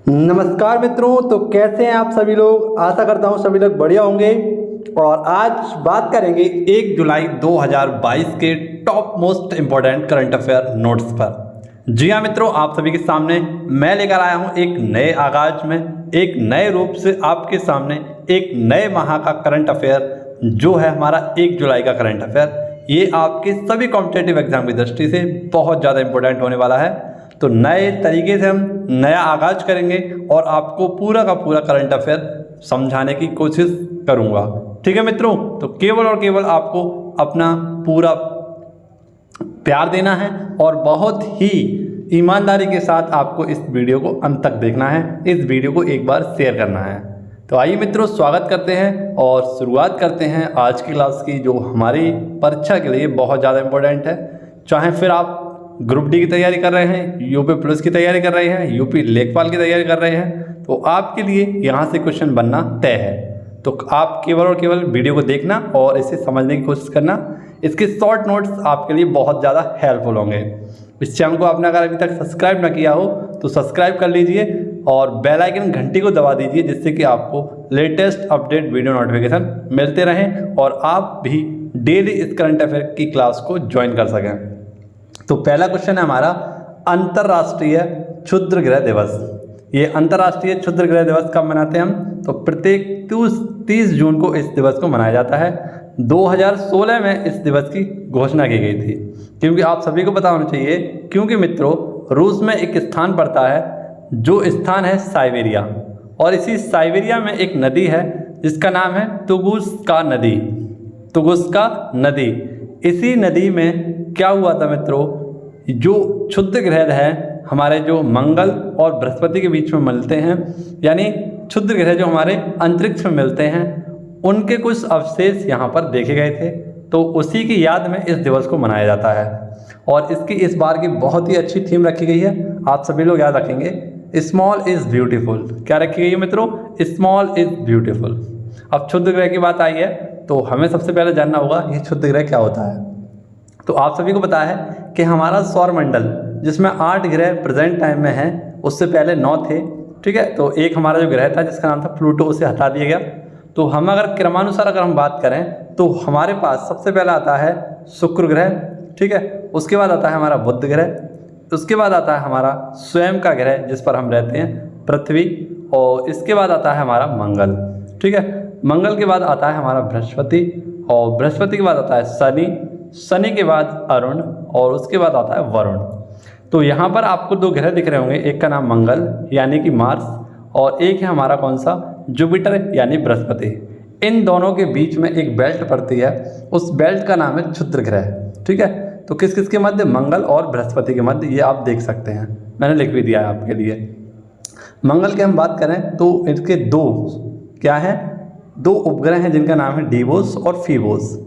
नमस्कार मित्रों, तो कैसे हैं आप सभी लोग। आशा करता हूं सभी लोग बढ़िया होंगे। और आज बात करेंगे 1 जुलाई 2022 के top most important current affair notes पर। जी हाँ मित्रों, आप सभी के सामने मैं लेकर आया हूं एक नए आगाज में, एक नए रूप से आपके सामने एक नए माह का करंट अफेयर जो है हमारा 1 जुलाई का करंट अफेयर। ये आपके सभी कॉम्पिटेटिव एग्जाम की दृष्टि से बहुत ज़्यादा इंपॉर्टेंट होने वाला है। तो नए तरीके से हम नया आगाज करेंगे और आपको पूरा का पूरा करंट अफेयर समझाने की कोशिश करूंगा। ठीक है मित्रों, तो केवल और केवल आपको अपना पूरा प्यार देना है और बहुत ही ईमानदारी के साथ आपको इस वीडियो को अंत तक देखना है, इस वीडियो को एक बार शेयर करना है। तो आइए मित्रों, स्वागत करते हैं और शुरुआत करते हैं आज की क्लास की, जो हमारी परीक्षा के लिए बहुत ज़्यादा इम्पोर्टेंट है। चाहे फिर आप ग्रुप डी की तैयारी कर रहे हैं, यूपी पुलिस की तैयारी कर रहे हैं, यूपी लेखपाल की तैयारी कर रहे हैं, तो आपके लिए यहाँ से क्वेश्चन बनना तय है। तो आप केवल और केवल वीडियो को देखना और इसे समझने की कोशिश करना। इसके शॉर्ट नोट्स आपके लिए बहुत ज़्यादा हेल्पफुल होंगे। इस चैनल को आपने अगर अभी तक सब्सक्राइब ना किया हो तो सब्सक्राइब कर लीजिए और बेल आइकन घंटी को दबा दीजिए, जिससे कि आपको लेटेस्ट अपडेट वीडियो नोटिफिकेशन मिलते रहें और आप भी डेली इस करंट अफेयर की क्लास को ज्वाइन कर सकें। तो पहला क्वेश्चन है हमारा, अंतर्राष्ट्रीय क्षुद्र ग्रह दिवस। ये अंतर्राष्ट्रीय क्षुद्र ग्रह दिवस कब मनाते हैं हम? तो प्रत्येक 30 जून को इस दिवस को मनाया जाता है। 2016 में इस दिवस की घोषणा की गई थी, क्योंकि आप सभी को पता होना चाहिए, क्योंकि मित्रों रूस में एक स्थान पड़ता है जो स्थान है साइबेरिया, और इसी साइबेरिया में एक नदी है जिसका नाम है तुंगुस्का नदी। तुंगुस्का नदी, इसी नदी में क्या हुआ था मित्रों, जो क्षुद्र ग्रह है हमारे जो मंगल और बृहस्पति के बीच में मिलते हैं, यानी क्षुद्र ग्रह जो हमारे अंतरिक्ष में मिलते हैं, उनके कुछ अवशेष यहाँ पर देखे गए थे। तो उसी की याद में इस दिवस को मनाया जाता है और इसकी इस बार की बहुत ही अच्छी थीम रखी गई है। आप सभी लोग याद रखेंगे, स्मॉल इज़ ब्यूटीफुल। क्या रखी गई है मित्रों? Small is beautiful. अब क्षुद्र ग्रह की बात आई है तो हमें सबसे पहले जानना होगा ये क्षुद्र ग्रह क्या होता है। तो आप सभी को पता है कि हमारा सौरमंडल जिसमें 8 ग्रह प्रेजेंट टाइम में हैं, उससे पहले 9 थे। ठीक है, तो एक हमारा जो ग्रह था जिसका नाम था प्लूटो, उसे हटा दिया गया। तो हम अगर क्रमानुसार अगर हम बात करें तो हमारे पास सबसे पहला आता है शुक्र ग्रह। ठीक है, उसके बाद आता है हमारा बुध ग्रह, उसके बाद आता है हमारा स्वयं का ग्रह जिस पर हम रहते हैं पृथ्वी, और इसके बाद आता है हमारा मंगल। ठीक है, मंगल के बाद आता है हमारा बृहस्पति, और बृहस्पति के बाद आता है शनि, शनि के बाद अरुण, और उसके बाद आता है वरुण। तो यहाँ पर आपको 2 ग्रह दिख रहे होंगे, एक का नाम मंगल यानी कि मार्स, और एक है हमारा कौन सा, जुपिटर यानी बृहस्पति। इन दोनों के बीच में एक बेल्ट पड़ती है, उस बेल्ट का नाम है क्षुद्र ग्रह। ठीक है, तो किस किस के मध्य? मंगल और बृहस्पति के मध्य, ये आप देख सकते हैं, मैंने लिख भी दिया है आपके लिए। मंगल की हम बात करें तो इसके 2 क्या हैं, 2 उपग्रह हैं जिनका नाम है डीवोस और फीबोस।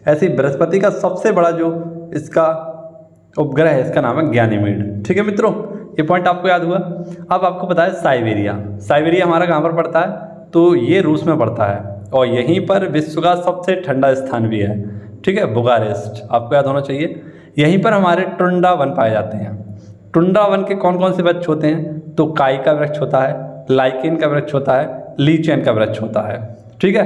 ऐसे ही बृहस्पति का सबसे बड़ा जो इसका उपग्रह है इसका नाम है गैनीमेड। ठीक है मित्रों, ये पॉइंट आपको याद हुआ। अब आपको पता है साइबेरिया, साइबेरिया हमारा कहाँ पर पड़ता है? तो ये रूस में पड़ता है और यहीं पर विश्व का सबसे ठंडा स्थान भी है। ठीक है, बुखारेस्ट, आपको याद होना चाहिए। यहीं पर हमारे टुंड्रा वन पाए जाते हैं। टुंड्रा वन के कौन कौन से वृक्ष होते हैं? तो काई का वृक्ष होता है, लाइकेन का वृक्ष होता है, लीचेन का वृक्ष होता है। ठीक है,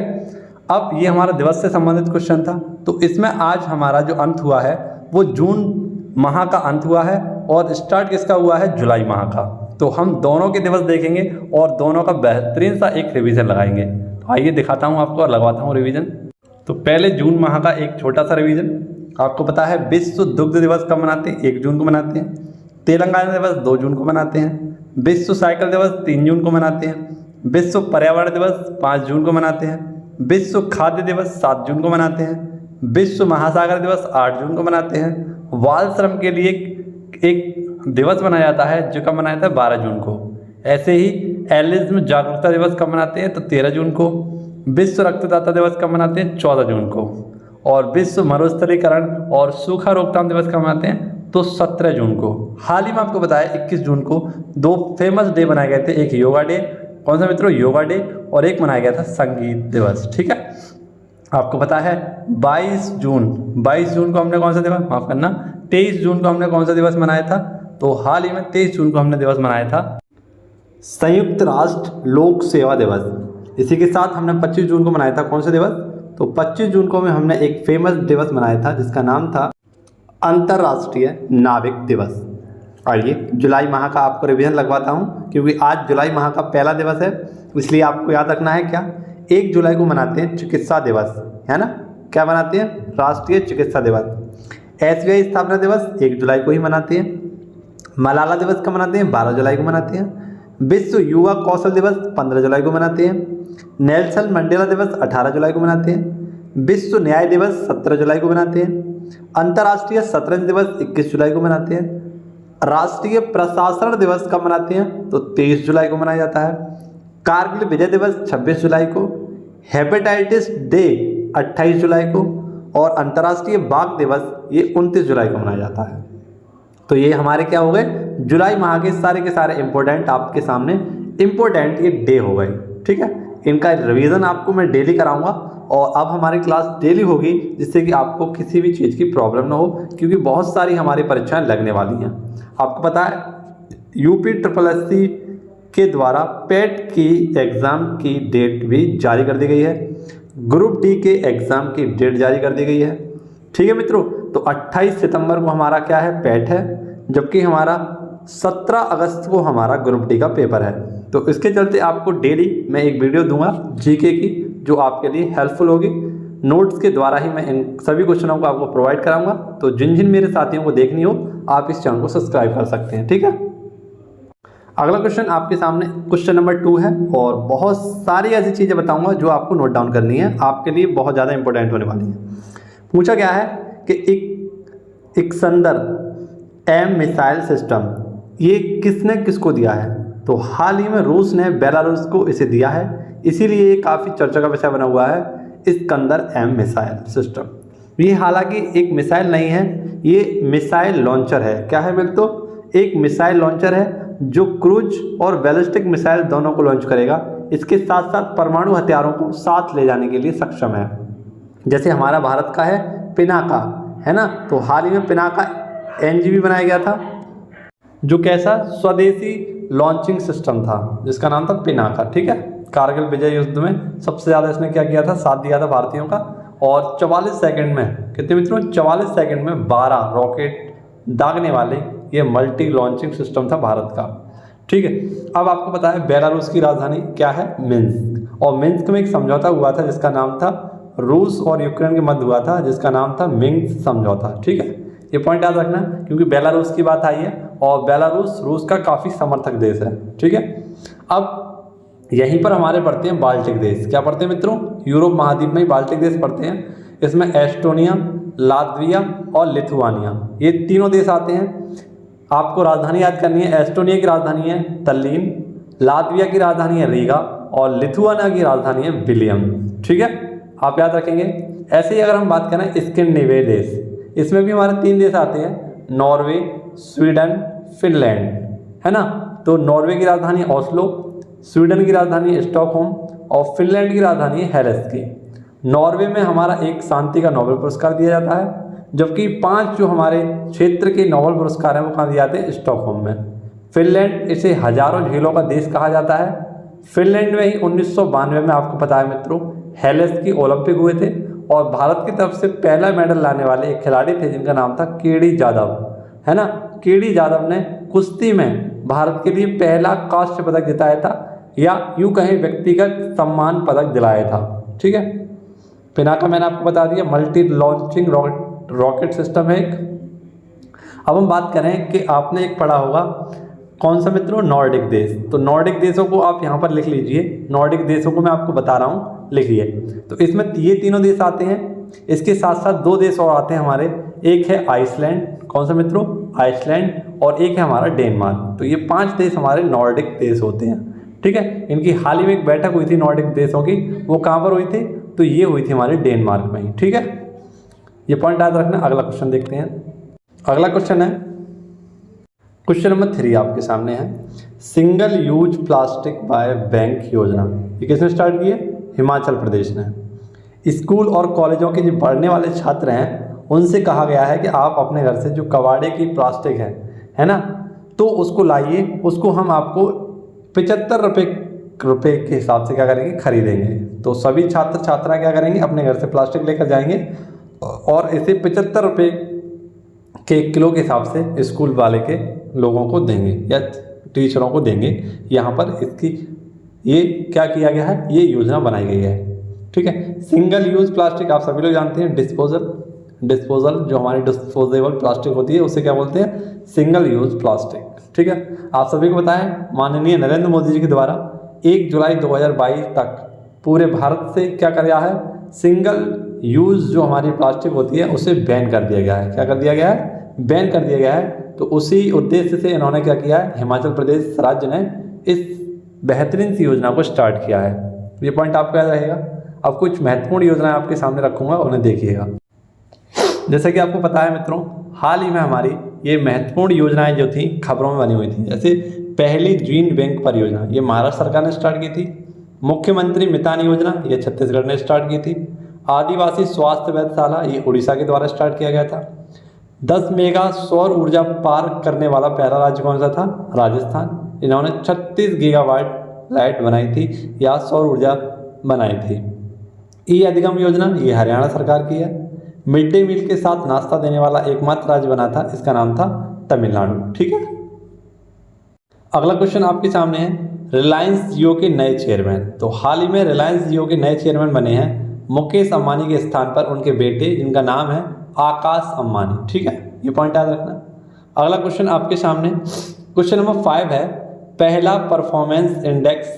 अब ये हमारा दिवस से संबंधित क्वेश्चन था। तो इसमें आज हमारा जो अंत हुआ है वो जून माह का अंत हुआ है और स्टार्ट किसका हुआ है? जुलाई माह का। तो हम दोनों के दिवस देखेंगे और दोनों का बेहतरीन सा एक रिवीजन लगाएंगे। तो आइए दिखाता हूँ आपको और लगवाता हूँ रिवीजन। तो पहले जून माह का एक छोटा सा रिवीजन। आपको पता है विश्व दुग्ध दिवस कब मनाते हैं? 1 जून को मनाते हैं। तेलंगाना दिवस 2 जून को मनाते हैं। विश्व साइकिल दिवस 3 जून को मनाते हैं। विश्व पर्यावरण दिवस 5 जून को मनाते हैं। विश्व खाद्य दिवस 7 जून को मनाते हैं। विश्व महासागर दिवस 8 जून को मनाते हैं। बाल श्रम के लिए एक दिवस मनाया जाता है जो कब मनाया जाता है? 12 जून को। ऐसे ही एलिज्म जागरूकता दिवस कब मनाते हैं? तो 13 जून को। विश्व रक्तदाता दिवस कब मनाते हैं? 14 जून को। और विश्व मरुस्थलीकरण और सूखा रोकथाम दिवस कब मनाते हैं? तो 17 जून को। हाल ही में आपको बताया 21 जून को 2 फेमस डे बनाए गए थे, एक योगा डे, कौन सा मित्रों? योगा डे, और एक मनाया गया था संगीत दिवस। ठीक है, आपको पता है 22 जून को हमने कौन सा दिवस, माफ करना 23 जून को हमने कौन सा दिवस मनाया था? तो हाल ही में 23 जून को हमने दिवस मनाया था संयुक्त राष्ट्र लोक सेवा दिवस। इसी के साथ हमने 25 जून को मनाया था कौन सा दिवस? तो 25 जून को में हमने एक फेमस दिवस मनाया था जिसका नाम था अंतर्राष्ट्रीय नाविक दिवस। आइए जुलाई माह का आपको रिवीजन लगवाता हूँ, क्योंकि आज जुलाई माह का पहला दिवस है, इसलिए आपको याद रखना है क्या, 1 जुलाई को मनाते हैं चिकित्सा दिवस, है ना। क्या मनाते हैं? राष्ट्रीय चिकित्सा दिवस। एसबीआई स्थापना दिवस 1 जुलाई को ही मनाते हैं। मलाला दिवस कब मनाते हैं? 12 जुलाई को मनाते हैं। विश्व युवा कौशल दिवस 15 जुलाई को मनाते हैं। नेल्सन मंडेला दिवस 18 जुलाई को मनाते हैं। विश्व न्याय दिवस 17 जुलाई को मनाते हैं। अंतर्राष्ट्रीय शतरंज दिवस 21 जुलाई को मनाते हैं। राष्ट्रीय प्रशासन दिवस कब मनाते हैं? तो 23 जुलाई को मनाया जाता है। कारगिल विजय दिवस 26 जुलाई को। हेपेटाइटिस डे 28 जुलाई को। और अंतर्राष्ट्रीय बाघ दिवस ये 29 जुलाई को मनाया जाता है। तो ये हमारे क्या हो गए? जुलाई माह के सारे इंपॉर्टेंट आपके सामने इंपॉर्टेंट ये डे हो गए। ठीक है, इनका रिवीजन आपको मैं डेली कराऊंगा और अब हमारी क्लास डेली होगी, जिससे कि आपको किसी भी चीज़ की प्रॉब्लम ना हो, क्योंकि बहुत सारी हमारी परीक्षाएं लगने वाली हैं। आपको पता है UPSSC के द्वारा पेट की एग्ज़ाम की डेट भी जारी कर दी गई है। ग्रुप डी के एग्ज़ाम की डेट जारी कर दी गई है। ठीक है मित्रों, तो 28 सितंबर को हमारा क्या है? पेट है, जबकि हमारा 17 अगस्त को हमारा ग्रुप डी का पेपर है। तो इसके चलते आपको डेली मैं एक वीडियो दूंगा जीके की, जो आपके लिए हेल्पफुल होगी। नोट्स के द्वारा ही मैं इन सभी क्वेश्चनों को आपको प्रोवाइड कराऊंगा। तो जिन जिन मेरे साथियों को देखनी हो आप इस चैनल को सब्सक्राइब कर सकते हैं। ठीक है, अगला क्वेश्चन आपके सामने क्वेश्चन नंबर 2 है और बहुत सारी ऐसी चीज़ें बताऊंगा जो आपको नोट डाउन करनी है, आपके लिए बहुत ज़्यादा इंपॉर्टेंट होने वाली है। पूछा गया है कि इस्कंदर M मिसाइल सिस्टम ये किसने किसको दिया है? तो हाल ही में रूस ने बेलारूस को इसे दिया है, इसीलिए ये काफ़ी चर्चा का विषय बना हुआ है इस्कंदर M मिसाइल सिस्टम। ये हालांकि एक मिसाइल नहीं है, ये मिसाइल लॉन्चर है। क्या है मित्रों? एक मिसाइल लॉन्चर है जो क्रूज और बैलिस्टिक मिसाइल दोनों को लॉन्च करेगा। इसके साथ साथ परमाणु हथियारों को साथ ले जाने के लिए सक्षम है। जैसे हमारा भारत का है पिनाका, है ना। तो हाल ही में पिनाका NGV बनाया गया था, जो कैसा स्वदेशी लॉन्चिंग सिस्टम था जिसका नाम था पिनाका। ठीक है, कारगिल विजय युद्ध में सबसे ज़्यादा इसने क्या किया था? साथ दिया था भारतीयों का। और 44 सेकंड में, कितने मित्रों? 44 सेकंड में 12 रॉकेट दागने वाले ये मल्टी लॉन्चिंग सिस्टम था भारत का। ठीक है, अब आपको पता है बेलारूस की राजधानी क्या है? मिन्स्क। और मिन्स्क में एक समझौता हुआ था जिसका नाम था रूस और यूक्रेन के मध्य हुआ था, जिसका नाम था मिन्स्क समझौता। ठीक है, ये पॉइंट याद रखना क्योंकि बेलारूस की बात आई है और बेलारूस रूस का काफ़ी समर्थक देश है। ठीक है, अब यहीं पर हमारे पढ़ते हैं बाल्टिक देश। क्या पढ़ते हैं मित्रों? यूरोप महाद्वीप में ही बाल्टिक देश पढ़ते हैं। इसमें एस्टोनिया, लातविया और लिथुआनिया ये तीनों देश आते हैं। आपको राजधानी याद करनी है। एस्टोनिया की राजधानी है तल्लीन, लातविया की राजधानी है रीगा और लिथुआनिया की राजधानी है विलियम। ठीक है, आप याद रखेंगे। ऐसे ही अगर हम बात करें स्कैंडिनेविया देश, इसमें भी हमारे 3 देश आते हैं, नॉर्वे, स्वीडन, फिनलैंड, है ना। तो नॉर्वे की राजधानी ओस्लो, स्वीडन की राजधानी स्टॉकहोम और फिनलैंड की राजधानी हेलसिंकी। नॉर्वे में हमारा एक शांति का नोबेल पुरस्कार दिया जाता है, जबकि 5 जो हमारे क्षेत्र के नोबेल पुरस्कार हैं वो कहाँ दिए जाते हैं? स्टॉकहोम में। फिनलैंड, इसे हजारों झीलों का देश कहा जाता है। फिनलैंड में ही 1992 में आपको पता है मित्रों हेलसिंकी ओलंपिक हुए थे और भारत की तरफ से पहला मेडल लाने वाले एक खिलाड़ी थे जिनका नाम था केडी जाधव, है ना। केडी जाधव ने कुश्ती में भारत के लिए पहला कांस्य पदक जिताया था, या यूँ कहें व्यक्तिगत सम्मान पदक दिलाया था। ठीक है, पिनाका मैंने आपको बता दिया मल्टी लॉन्चिंग रॉकेट सिस्टम है एक। अब हम बात करें कि आपने एक पढ़ा होगा कौन सा मित्रों? नॉर्डिक देश। तो नॉर्डिक देशों को आप यहाँ पर लिख लीजिए। नॉर्डिक देशों को मैं आपको बता रहा हूँ, लिखिए। तो इसमें ये तीनों देश आते हैं। इसके साथ साथ 2 देश और आते हैं हमारे, एक है आइसलैंड। कौन सा मित्रों? आइसलैंड। और एक है हमारा डेनमार्क। तो ये 5 देश हमारे नॉर्डिक देश होते हैं। ठीक है, इनकी हाल ही में एक बैठक हुई थी नॉर्डिक देशों की, वो कहाँ पर हुई थी? तो ये हुई थी हमारे डेनमार्क में ही। ठीक है, ये पॉइंट याद रखना। अगला क्वेश्चन देखते हैं। अगला क्वेश्चन है क्वेश्चन नंबर 3 आपके सामने है, single use plastic by bank योजना। ये किसने स्टार्ट की है? हिमाचल प्रदेश ने। स्कूल और कॉलेजों के जो पढ़ने वाले छात्र हैं उनसे कहा गया है कि आप अपने घर से जो कबाड़े की प्लास्टिक है ना, तो उसको लाइए, उसको हम आपको ₹75 के हिसाब से क्या करेंगे, खरीदेंगे। तो सभी छात्र छात्रा क्या करेंगे, अपने घर से प्लास्टिक लेकर जाएंगे और इसे ₹75 के किलो के हिसाब से स्कूल वाले के लोगों को देंगे या टीचरों को देंगे। यहाँ पर इसकी ये क्या किया गया है, ये योजना बनाई गई है। ठीक है। सिंगल यूज़ प्लास्टिक आप सभी लोग जानते हैं, डिस्पोजल जो हमारी डिस्पोजेबल प्लास्टिक होती है उसे क्या बोलते हैं, सिंगल यूज़ प्लास्टिक। ठीक है। आप सभी को बताएं माननीय नरेंद्र मोदी जी के द्वारा 1 जुलाई 2022 तक पूरे भारत से क्या किया है, सिंगल यूज़ जो हमारी प्लास्टिक होती है उसे बैन कर दिया गया है। क्या कर दिया गया है, बैन कर दिया गया है। तो उसी उद्देश्य से इन्होंने क्या किया है, हिमाचल प्रदेश राज्य ने इस बेहतरीन सी योजना को स्टार्ट किया है। ये पॉइंट आपको याद रहेगा। अब कुछ महत्वपूर्ण योजनाएं आपके सामने रखूंगा, उन्हें देखिएगा। जैसे कि आपको पता है मित्रों, हाल ही में हमारी ये महत्वपूर्ण योजनाएं जो थी खबरों में बनी हुई थी। जैसे पहली जीन बैंक परियोजना, ये महाराष्ट्र सरकार ने स्टार्ट की थी। मुख्यमंत्री मितान योजना, ये छत्तीसगढ़ ने स्टार्ट की थी। आदिवासी स्वास्थ्य वेधशाला, ये उड़ीसा के द्वारा स्टार्ट किया गया था। 10 मेगा सौर ऊर्जा पार्क करने वाला पहला राज्य कौन सा था, राजस्थान। इन्होंने 36 गीगावाट लाइट बनाई थी या सौर ऊर्जा बनाई थी। ई अधिगम योजना, ये हरियाणा सरकार की है। मिड डे मील के साथ नाश्ता देने वाला एकमात्र राज्य बना था, इसका नाम था तमिलनाडु। ठीक है। अगला क्वेश्चन आपके सामने है, रिलायंस जियो के नए चेयरमैन। तो हाल ही में रिलायंस जियो के नए चेयरमैन बने हैं मुकेश अंबानी के स्थान पर उनके बेटे, जिनका नाम है आकाश अंबानी। ठीक है, ये पॉइंट याद रखना। अगला क्वेश्चन आपके सामने क्वेश्चन नंबर 5 है, पहला परफॉर्मेंस इंडेक्स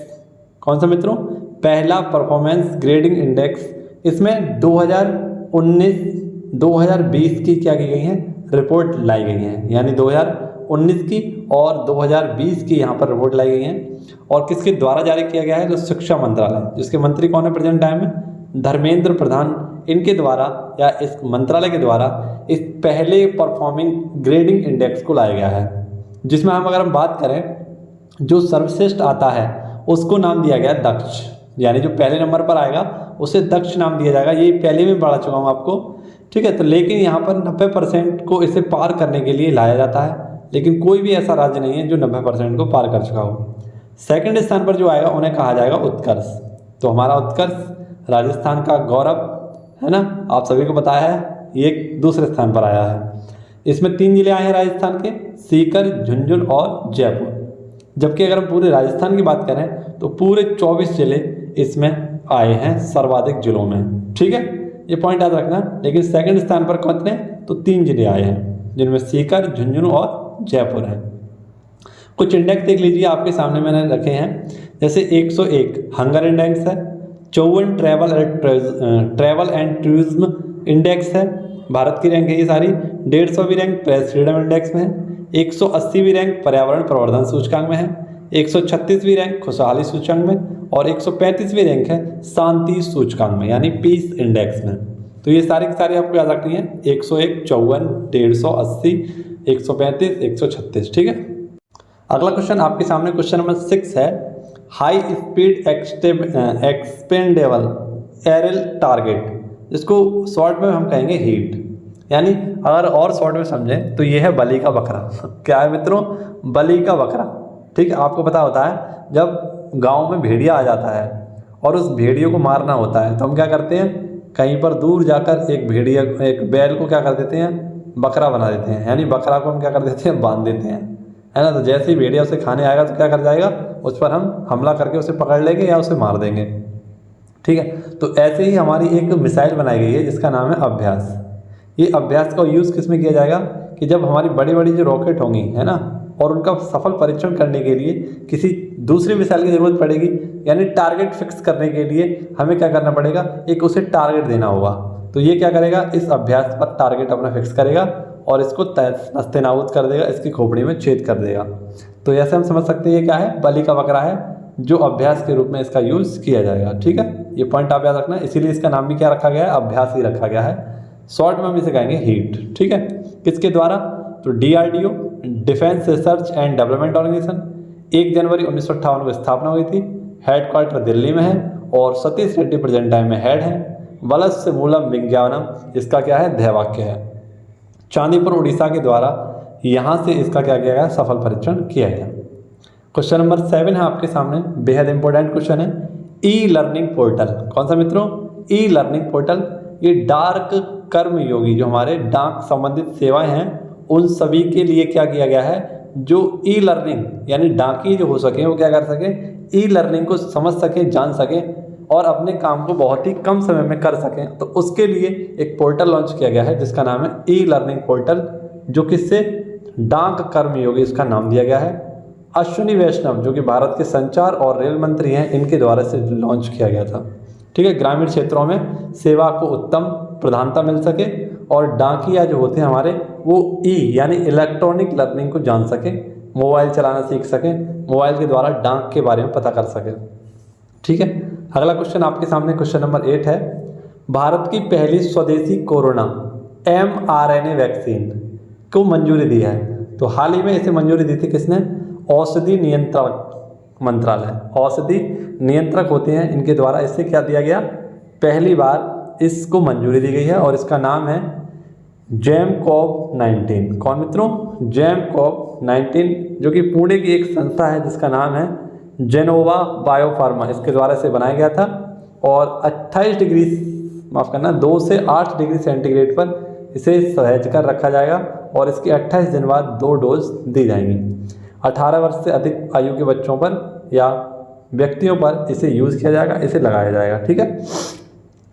कौन सा मित्रों, पहला परफॉर्मेंस ग्रेडिंग इंडेक्स। इसमें 2019-2020 की क्या की गई है, रिपोर्ट लाई गई है। यानी 2019 की और 2020 की यहाँ पर रिपोर्ट लाई गई है। और किसके द्वारा जारी किया गया है, जो शिक्षा मंत्रालय, जिसके मंत्री कौन है प्रेजेंट टाइम में, धर्मेंद्र प्रधान, इनके द्वारा या इस मंत्रालय के द्वारा इस पहले परफॉर्मिंग ग्रेडिंग इंडेक्स को लाया गया है। जिसमें अगर हम बात करें, जो सर्वश्रेष्ठ आता है उसको नाम दिया गया दक्ष। यानी जो पहले नंबर पर आएगा उसे दक्ष नाम दिया जाएगा। ये पहले में बढ़ा चुका हूँ आपको। ठीक है। तो लेकिन यहाँ पर 90% को इसे पार करने के लिए लाया जाता है, लेकिन कोई भी ऐसा राज्य नहीं है जो 90% को पार कर चुका हो। सेकंड स्थान पर जो आएगा उन्हें कहा जाएगा उत्कर्ष। तो हमारा उत्कर्ष राजस्थान का गौरव है ना, आप सभी को बताया है, ये दूसरे स्थान पर आया है। इसमें 3 जिले आए हैं राजस्थान के, सीकर, झुंझुनू और जयपुर। जबकि अगर हम पूरे राजस्थान की बात करें तो पूरे 24 जिले इसमें आए हैं सर्वाधिक जिलों में। ठीक है, ये पॉइंट याद रखना। लेकिन सेकंड स्थान पर कितने, तो 3 जिले आए हैं, जिनमें सीकर, झुंझुनू और जयपुर है। कुछ इंडेक्स देख लीजिए आपके सामने मैंने रखे हैं। जैसे 101 हंगर इंडेक्स है, 54 ट्रैवल एंड टूरिज्म इंडेक्स है, भारत की रैंक है ये सारी। 150वीं रैंक प्रेस फ्रीडम इंडेक्स में है। 180वीं रैंक पर्यावरण प्रवर्धन सूचकांक में है। 136वीं रैंक खुशहाली सूचकांक में, और 135वीं रैंक है शांति सूचकांक में, यानी पीस इंडेक्स में। तो ये सारी की सारी आपको याद रखनी है, 101, 54, 150, 80, 135, 136। ठीक है। अगला क्वेश्चन आपके सामने क्वेश्चन नंबर 6 है, हाई स्पीड एक्सपेंडेबल एरल टारगेट, जिसको शॉर्ट में हम कहेंगे हीट। यानी अगर और शॉर्ट में समझें तो ये है बलि का बकरा। क्या है मित्रों, बलि का बकरा। ठीक है। आपको पता होता है जब गांव में भेड़िया आ जाता है और उस भेड़ियों को मारना होता है तो हम क्या करते हैं, कहीं पर दूर जाकर एक बैल को क्या कर देते हैं, बकरा बना देते हैं। यानी बकरा को हम क्या कर देते हैं, बांध देते हैं, है ना। तो जैसे ही भेड़िया उसे खाने आएगा तो क्या कर जाएगा, उस पर हम हमला करके उसे पकड़ लेंगे या उसे मार देंगे। ठीक है। तो ऐसे ही हमारी एक मिसाइल बनाई गई है जिसका नाम है अभ्यास। ये अभ्यास का यूज़ किस में किया जाएगा कि जब हमारी बड़ी बड़ी जो रॉकेट होंगी, है ना, और उनका सफल परीक्षण करने के लिए किसी दूसरी मिसाइल की ज़रूरत पड़ेगी। यानी टारगेट फिक्स करने के लिए हमें क्या करना पड़ेगा, एक उसे टारगेट देना होगा। तो ये क्या करेगा, इस अभ्यास पर टारगेट अपना फिक्स करेगा और इसको नस्तेनाबूद कर देगा, इसकी खोपड़ी में छेद कर देगा। तो ऐसे हम समझ सकते हैं ये क्या है, बलि का बकरा है, जो अभ्यास के रूप में इसका यूज़ किया जाएगा। ठीक है, ये पॉइंट आप याद रखना। इसीलिए इसका नाम भी क्या रखा गया है, अभ्यास ही रखा गया है। शॉर्ट में हम इसे कहेंगे हीट। ठीक है। किसके द्वारा, तो DRDO, defence research and development organisation, 1 जनवरी 1958 को स्थापना हुई थी। हेडक्वार्टर दिल्ली में है और सतीश रेड्डी प्रेजेंट टाइम में हेड है। वलस्य मूलम विज्ञानम, इसका क्या है, ध्येयवाक्य है। चांदीपुर उड़ीसा के द्वारा यहाँ से इसका क्या किया गया, सफल परीक्षण किया गया। क्वेश्चन नंबर 7 है आपके सामने, बेहद इंपॉर्टेंट क्वेश्चन है। ई लर्निंग पोर्टल, कौन सा मित्रों? E learning portal. ये डाक कर्मयोगी, जो हमारे डाक संबंधित सेवाएं हैं, उन सभी के लिए क्या किया गया है, जो ई लर्निंग यानी डाकिये जो हो सके वो क्या कर सके, ई लर्निंग को समझ सके, जान सके और अपने काम को बहुत ही कम समय में कर सकें। तो उसके लिए एक पोर्टल लॉन्च किया गया है जिसका नाम है ई लर्निंग पोर्टल, जो किससे, डाक कर्मयोगी इसका नाम दिया गया है। अश्विनी वैष्णव जो कि भारत के संचार और रेल मंत्री हैं, इनके द्वारा से लॉन्च किया गया था। ठीक है, ग्रामीण क्षेत्रों में सेवा को उत्तम प्रधानता मिल सके और डाकिया जो होते हैं हमारे, वो ई यानी इलेक्ट्रॉनिक लर्निंग को जान सके, मोबाइल चलाना सीख सके, मोबाइल के द्वारा डाक के बारे में पता कर सके। ठीक है, अगला क्वेश्चन आपके सामने क्वेश्चन नंबर 8 है। भारत की पहली स्वदेशी कोरोना mRNA वैक्सीन को मंजूरी दी है। तो हाल ही में इसे मंजूरी दी थी किसने? औषधि नियंत्रक मंत्रालय, औषधि नियंत्रक होते हैं, इनके द्वारा इससे क्या दिया गया, पहली बार इसको मंजूरी दी गई है और इसका नाम है JAMCOV-19। कौन मित्रों? JAMCOV-19, जो कि पुणे की एक संस्था है जिसका नाम है जेनोवा बायोफार्मा, इसके द्वारा से बनाया गया था और 28 डिग्री, माफ़ करना, 2 से 8 डिग्री सेंटीग्रेड पर इसे सहेज कर रखा जाएगा और इसके 28 दिन बाद 2 डोज दी जाएंगी। 18 वर्ष से अधिक आयु के बच्चों पर या व्यक्तियों पर इसे यूज़ किया जाएगा, इसे लगाया जाएगा। ठीक है,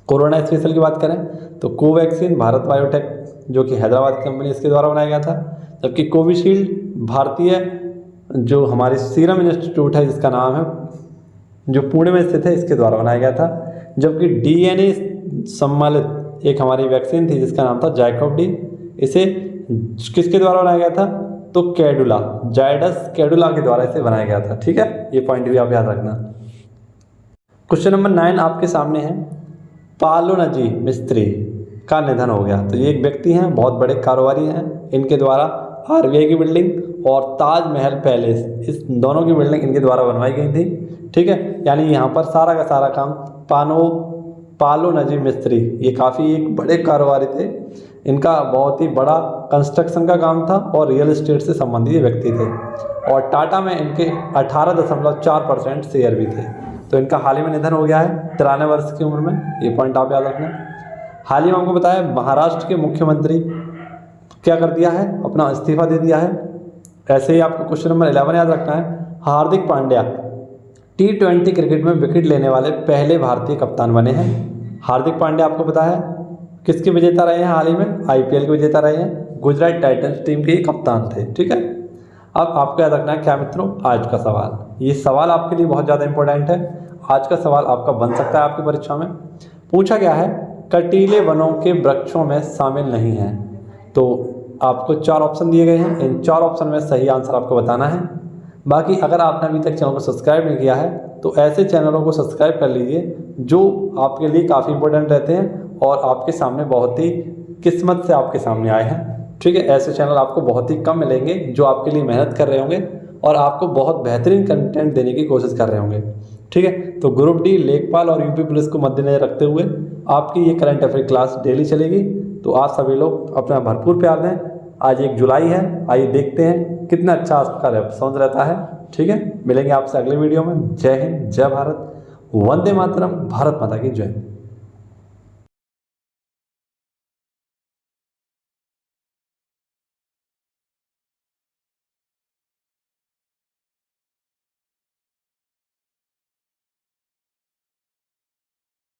कोरोना स्पेशल की बात करें तो कोवैक्सीन भारत बायोटेक जो कि हैदराबाद की कंपनी, इसके द्वारा बनाया गया था, जबकि कोविशील्ड भारतीय जो हमारे सीरम इंस्टीट्यूट है जिसका नाम है, जो पुणे में स्थित है, इसके द्वारा बनाया गया था। जबकि DNA सम्मिलित एक हमारी वैक्सीन थी जिसका नाम था जाइकोव डी, इसे किसके द्वारा बनाया गया था? तो कैडुला, जायडस कैडुला के द्वारा इसे बनाया गया था। ठीक है, ये पॉइंट भी आप याद रखना। क्वेश्चन नंबर 9 आपके सामने है। पालोनजी मिस्त्री का निधन हो गया। तो ये एक व्यक्ति हैं, बहुत बड़े कारोबारी हैं, इनके द्वारा RBI की बिल्डिंग और ताजमहल पैलेस, इस दोनों की बिल्डिंग इनके द्वारा बनवाई गई थी। ठीक है, यानी यहाँ पर सारा का सारा काम पालोनजी मिस्त्री, ये काफ़ी एक बड़े कारोबारी थे, इनका बहुत ही बड़ा कंस्ट्रक्शन का काम था और रियल एस्टेट से संबंधित व्यक्ति थे और टाटा में इनके 18.4% शेयर भी थे। तो इनका हाल ही में निधन हो गया है 93 वर्ष की उम्र में, ये पॉइंट आप याद रखना। हाल ही में हमको बताया महाराष्ट्र के मुख्यमंत्री क्या कर दिया है, अपना इस्तीफा दे दिया है। ऐसे ही आपको क्वेश्चन नंबर 11 याद रखना है। हार्दिक पांड्या T20 क्रिकेट में विकेट लेने वाले पहले भारतीय कप्तान बने हैं। हार्दिक पांड्या आपको पता है किसके विजेता रहे हैं, हाल ही में IPL के विजेता रहे हैं, गुजरात टाइटंस टीम के कप्तान थे। ठीक है, अब आपको याद रखना है क्या मित्रों, आज का सवाल, ये सवाल आपके लिए बहुत ज़्यादा इंपॉर्टेंट है। आज का सवाल आपका बन सकता है आपकी परीक्षा में। पूछा गया है, कटीले वनों के वृक्षों में शामिल नहीं है। तो आपको 4 ऑप्शन दिए गए हैं, इन 4 ऑप्शन में सही आंसर आपको बताना है। बाकी अगर आपने अभी तक चैनल को सब्सक्राइब नहीं किया है तो ऐसे चैनलों को सब्सक्राइब कर लीजिए जो आपके लिए काफ़ी इंपॉर्टेंट रहते हैं और आपके सामने बहुत ही किस्मत से आपके सामने आए हैं। ठीक है, ऐसे चैनल आपको बहुत ही कम मिलेंगे जो आपके लिए मेहनत कर रहे होंगे और आपको बहुत बेहतरीन कंटेंट देने की कोशिश कर रहे होंगे। ठीक है, तो ग्रुप डी, लेखपाल और यूपी पुलिस को मद्देनजर रखते हुए आपकी ये करंट अफेयर क्लास डेली चलेगी। तो आप सभी लोग अपना भरपूर प्यार दें। आज 1 जुलाई है, आइए देखते हैं कितना अच्छा आपका रिस्पॉन्स रहता है। ठीक है, मिलेंगे आपसे अगले वीडियो में। जय हिंद, जय भारत, वंदे मातरम, भारत माता की जय।